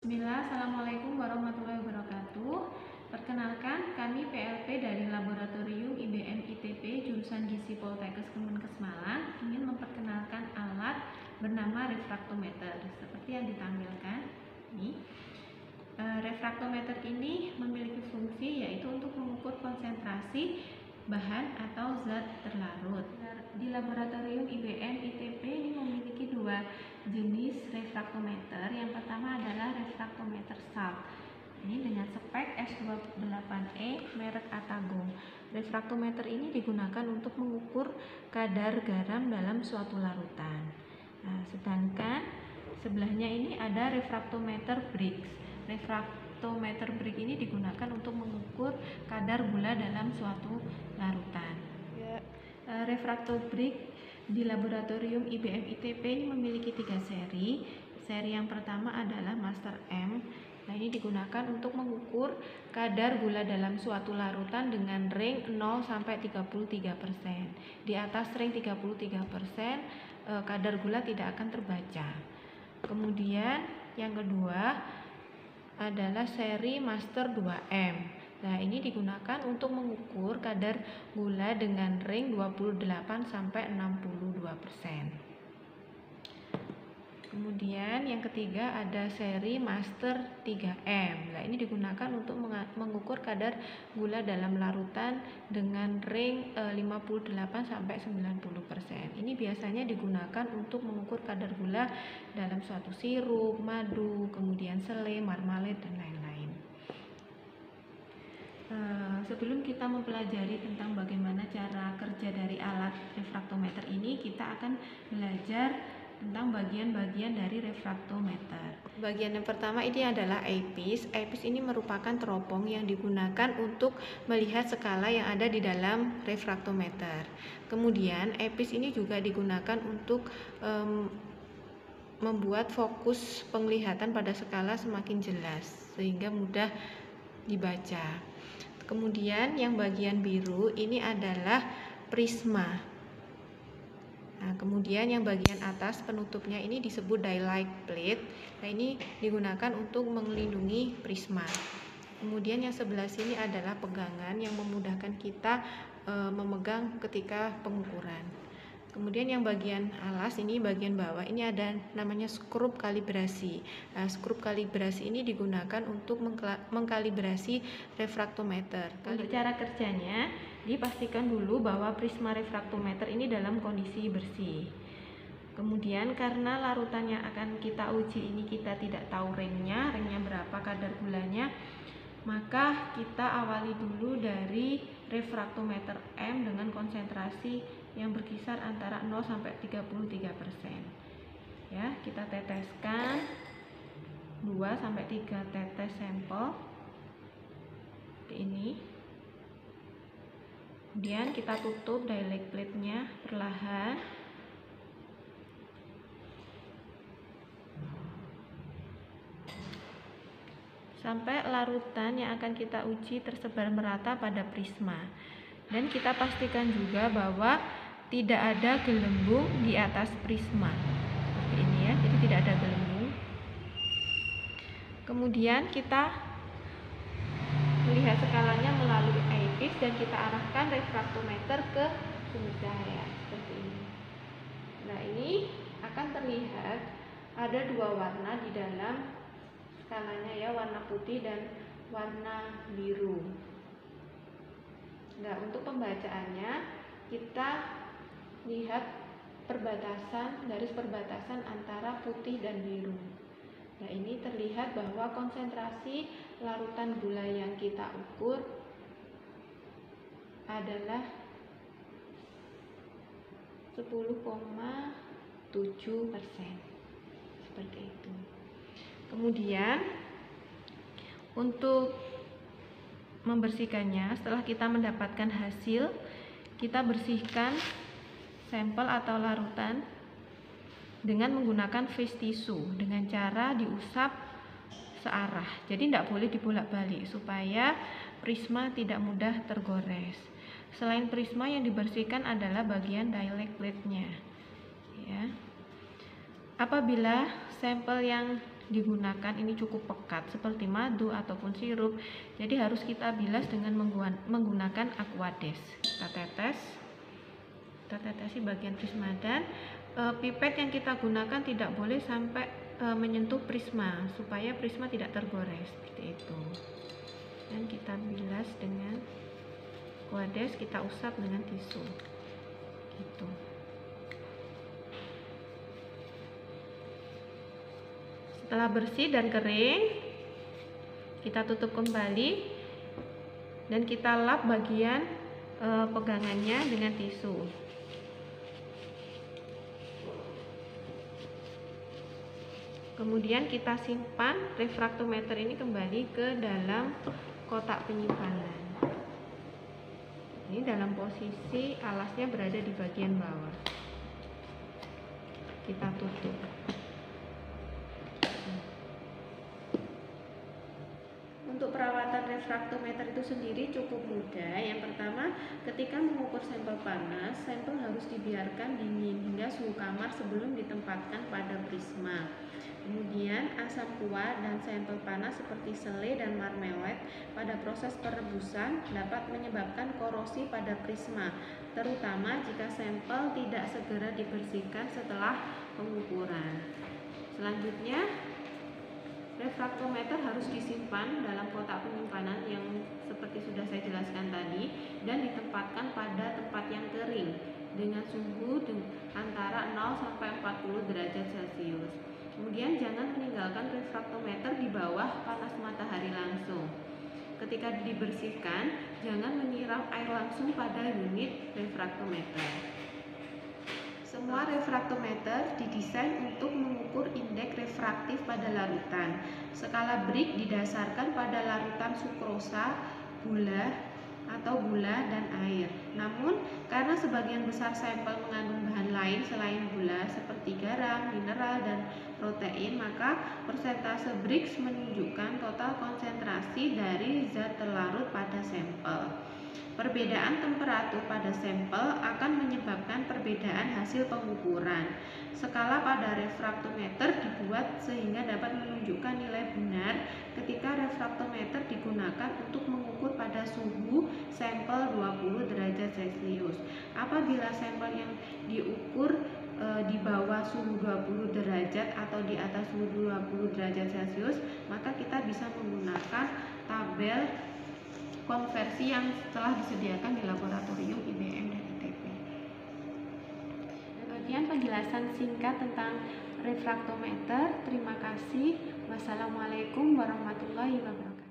Bismillah, Assalamualaikum warahmatullahi wabarakatuh. Perkenalkan, kami PLP dari Laboratorium IBM ITP jurusan Gizi Poltekkes Kemenkes Malang ingin memperkenalkan alat bernama refraktometer seperti yang ditampilkan ini. Refraktometer ini memiliki fungsi yaitu untuk mengukur konsentrasi bahan atau zat terlarut. Di Laboratorium IBM ITP ini memiliki dua jenis refraktometer. Yang pertama adalah refraktometer SALT. Ini dengan spek S28E merek Atago. Refraktometer ini digunakan untuk mengukur kadar garam dalam suatu larutan. Nah, sedangkan sebelahnya ini ada refraktometer Brix. Refraktometer Brix ini digunakan untuk mengukur kadar gula dalam suatu larutan. Refraktometer Brix di Laboratorium IBM ITP ini memiliki 3 seri. Seri yang pertama adalah Master M. Nah, ini digunakan untuk mengukur kadar gula dalam suatu larutan dengan range 0 sampai 33%. Di atas range 33%, kadar gula tidak akan terbaca. Kemudian yang kedua adalah seri Master 2M. Nah, ini digunakan untuk mengukur kadar gula dengan range 28 sampai 62%. Kemudian yang ketiga ada seri Master 3M. Nah, ini digunakan untuk mengukur kadar gula dalam larutan dengan range 58 sampai 90%. Ini biasanya digunakan untuk mengukur kadar gula dalam suatu sirup, madu, kemudian selai, marmalade dan lain-lain. Sebelum kita mempelajari tentang bagaimana cara kerja dari alat refraktometer ini, kita akan belajar tentang bagian-bagian dari refraktometer. Bagian yang pertama ini adalah eyepiece. Eyepiece ini merupakan teropong yang digunakan untuk melihat skala yang ada di dalam refraktometer. Kemudian eyepiece ini juga digunakan untuk membuat fokus penglihatan pada skala semakin jelas sehingga mudah dibaca. Kemudian yang bagian biru ini adalah prisma. Nah, kemudian yang bagian atas penutupnya ini disebut daylight plate. Nah, ini digunakan untuk melindungi prisma. Kemudian yang sebelah sini adalah pegangan yang memudahkan kita memegang ketika pengukuran. Kemudian yang bagian alas ini, bagian bawah ini ada namanya skrup kalibrasi. Nah, skrup kalibrasi ini digunakan untuk mengkalibrasi refraktometer. Untuk cara kerjanya, dipastikan dulu bahwa prisma refraktometer ini dalam kondisi bersih. Kemudian karena larutan yang akan kita uji ini kita tidak tahu range-nya berapa kadar gulanya, maka kita awali dulu dari refraktometer M dengan konsentrasi yang berkisar antara 0 sampai 33%. Ya, kita teteskan 2 sampai 3 tetes sampel seperti ini. Kemudian kita tutup daylight plate-nya perlahan. Sampai larutan yang akan kita uji tersebar merata pada prisma. Dan kita pastikan juga bahwa tidak ada gelembung di atas prisma. Seperti ini ya, jadi tidak ada gelembung. Kemudian kita melihat skalanya melalui eyepiece dan kita arahkan refraktometer ke sumber cahaya seperti ini. Nah, ini akan terlihat ada dua warna di dalam skalanya ya, warna putih dan warna biru. Nah, untuk pembacaannya kita lihat garis perbatasan antara putih dan biru. Nah, ini terlihat bahwa konsentrasi larutan gula yang kita ukur adalah 10,7%. Seperti itu. Kemudian untuk membersihkannya, setelah kita mendapatkan hasil, kita bersihkan sampel atau larutan dengan menggunakan face tissue dengan cara diusap searah. Jadi tidak boleh dibolak-balik supaya prisma tidak mudah tergores. Selain prisma, yang dibersihkan adalah bagian daylight plate-nya. Ya. Apabila sampel yang digunakan ini cukup pekat seperti madu ataupun sirup, jadi harus kita bilas dengan menggunakan Aquades. Kita tetesi bagian prisma, dan pipet yang kita gunakan tidak boleh sampai menyentuh prisma supaya prisma tidak tergores seperti itu. Dan kita bilas dengan Aquades, kita usap dengan tisu gitu. Setelah bersih dan kering, kita tutup kembali dan kita lap bagian pegangannya dengan tisu. Kemudian kita simpan refraktometer ini kembali ke dalam kotak penyimpanan. Ini dalam posisi alasnya berada di bagian bawah. Kita tutup. Untuk perawatan refraktometer itu sendiri cukup mudah. Yang pertama, ketika mengukur sampel panas, sampel harus dibiarkan dingin hingga suhu kamar sebelum ditempatkan pada prisma. Kemudian asam kuat dan sampel panas seperti selai dan marmelat pada proses perebusan dapat menyebabkan korosi pada prisma, terutama jika sampel tidak segera dibersihkan setelah pengukuran. Selanjutnya, refraktometer harus disimpan dalam kotak penyimpanan yang seperti sudah saya jelaskan tadi dan ditempatkan pada tempat yang kering dengan suhu antara 0 sampai 40 derajat Celcius. Kemudian jangan meninggalkan refraktometer di bawah panas matahari langsung. Ketika dibersihkan, jangan menyiram air langsung pada unit refraktometer. Semua refraktometer didesain untuk mengukur indeks refraktif pada larutan. Skala Brigg didasarkan pada larutan sukrosa, gula dan air. Namun, karena sebagian besar sampel mengandung bahan lain selain gula seperti garam, mineral, dan protein, maka persentase Brigg menunjukkan total konsentrasi dari zat terlarut pada sampel. Perbedaan temperatur pada sampel akan menyebabkan perbedaan hasil pengukuran. Skala pada refraktometer dibuat sehingga dapat menunjukkan nilai benar ketika refraktometer digunakan untuk mengukur pada suhu sampel 20 derajat Celcius. Apabila sampel yang diukur di bawah suhu 20 derajat atau di atas suhu 20 derajat Celcius, maka kita bisa menggunakan tabel konversi yang telah disediakan di laboratorium IBM dan ITB. Bagian penjelasan singkat tentang refraktometer. Terima kasih. Wassalamualaikum warahmatullahi wabarakatuh.